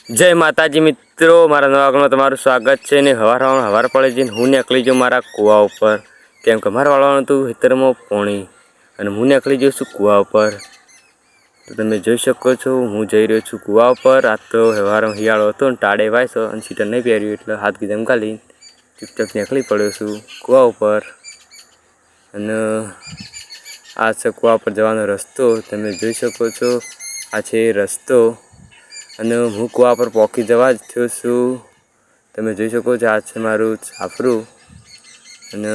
जय माताजी मित्रों, मारा नवा व्लॉगमां तमारुं स्वागत है। ने हवार पड़े जईने हूँ निकली जाऊँ मारा कूवा पर, केम के मारे वाळवानुं हतुं खेतरमां पाणी अने हूँ निकली जाऊं छुं कूवा पर। तो तमे जोई शको छो हूँ जई रह्यो छुं कूवा पर। आ तो हवारमां हियाळो हतो अने टाळे वायसो अने सीटर नहीं पहेर्युं એટલે हाथ गीधम गाली चुपचाप निकली पड्यो छुं कूवा पर। अने आ छे कूवा पर जवानो रस्तो, तमे जोई शको छो आ छे रस्तो। अने हूँ कूवा पर पहोंची जवा ज थयो छुं। तमे जोई शको छो आ छे मारुं छापरुं। अने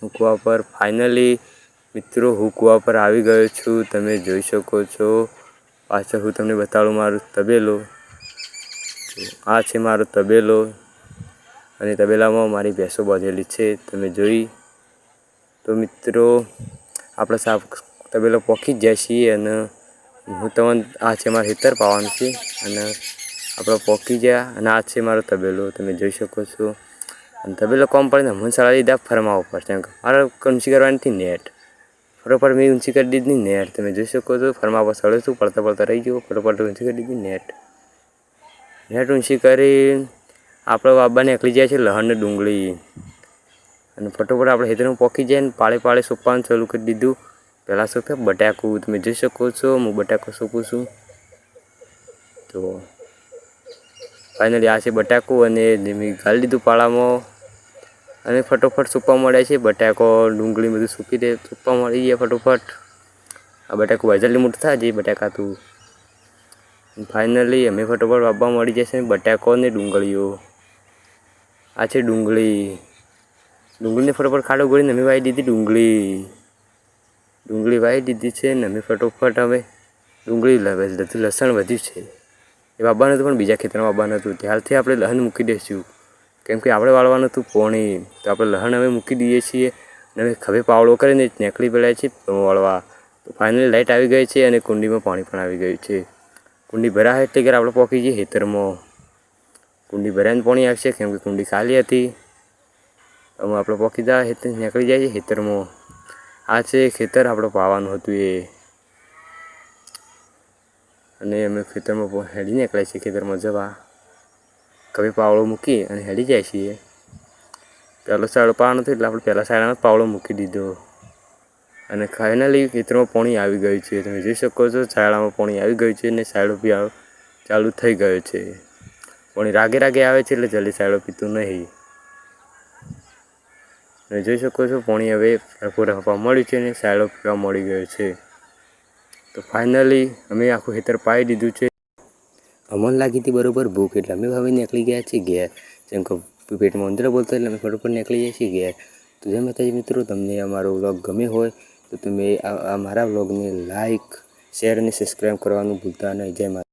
हूँ कूवा पर फाइनली मित्रों हूँ कूवा पर आवी गयो छुं। तमे जोई शको छो पाछळ हूँ तमने बताडुं मारुं तबेलो। आ छे मारो तबेलो अने तबेलामां मारी भैंसो बांधेली छे तमे जोई। तो मित्रों आपणे साफ तबेलो पहोंची ज ज्या छीए अने हूँ तमने आ छे मारुं खेतर पावानुं छे अने आपणे पहोंची ज्या अने आ छे मारो तबेलो तमे जोई शको छो। अने तबेलो कम पड़े हमणे सळा दीधा फरमा उपर केम के मारे ऊंची करवानी थी नेट। फटोफट मैं ऊंची कर दीधी नेट। तमे जोई शको छो फरमा पर सळ्यो छुं, पड़ता पड़ता रही गयो। फटोफट ऊंची कर दीधी नेट। नेट ऊंची करी आपणे वाबा निकली जाय छे लहण ने डूंगળી अने फटोफट आपणे खेतरमां पहोंची जाय ने पाळे पाळे सोंपवानुं चालू करी दीधुं। पहेला सोंप्या बटाकू, तमे जोई शको छो हूँ बटाको सोंपું छुं। तो फाइनली आ छे बटाकू अने मैं घाली दीधुं पाळामां अने फटोफट सोंपवा मळ्या छे। बटाको डूंगળી बधुं सोंपी दे सोंपवा मळी गया फटोफट। आ बटाकू जल्दी मोटું થાય जे बटाका तू फाइनली अमे फटोफट वाबवा मळी जशे बटाको ने डूंगળીઓ। आ छे डूंगળી, डूंगળીને फटोफट खाडो गोळीने अमे वाही दीधी डूंगળી। डूंगળી वाही दीधी छे ने अमे फटोफट हवे डूंगળી लसण वध्यु छे ए वाबवानुं हतुं पण बीजा खेतरमां वाबवानुं हतुं त्यारथी आपणे लहण मूकी दईशुं केम के आपणे वाळवानुं हतुं पोणी। तो आपणे लहण हवे मूकी दीए छीए ने हवे खभे पावड़ो करीने निकળી पड्या छे वाळवा। तो फाइनली लाइट आवी गई छे अने कुंडीमां पाणी पण आवी गयुं छे। कुंडी भराय એટલે કે આપણે પહોંચી જઈએ ખેતરમાં। कुंडी भराઈને पाणी आवशे केम के कुंडी खाली हती। હવે આપણે પહોંચી જાય નીકળી જઈએ ખેતરમાં। आ छे खेतर આપણે પાવાનું હતું એ અને અમે ખેતરમાં હેડી નીકળ્યા છીએ ખેતરમાં જવા। કभी પાવડો મૂકી અને હેડી જાય છીએ। પહેલો સાયડો પાવાનો હતો એટલે આપણે પહેલા સાયડામાં પાવડો મૂકી દીધો અને ફાઇનલી ખેતરમાં પાણી આવી ગયું છે। તમે જોઈ શકો છો સાયડામાં પાણી આવી ગયું છે અને સાયડો પીવાનો ચાલુ થઈ ગયો છે। પાણી રાગે રાગે આવે છે એટલે જલ્દી સાયડો પીતું નહીં। તમે જોઈ શકો છો પાણી હવે ભરપૂર હવા મળ્યું છે અને સાયડો પીવા મળી ગયો છે। તો ફાઇનલી અમે આખું ખેતર પાઈ દીધું છે। અમને લાગી હતી બરોબર ભૂખ એટલે અમે હવે નીકળી ગયા છીએ ઘેર। જેમ કે પેટમાં ઉંદરો બોલતો એટલે અમે ફટોફટ નીકળી જઈએ છીએ ઘેર। તો જય માતાજી મિત્રો, તમને અમારો વ્લોગ ગમ્યો હોય તો તમે અમારા વ્લોગને લાઈક, શેર અને સબસ્ક્રાઈબ કરવાનું ભૂલતા નહીં। જય માતા।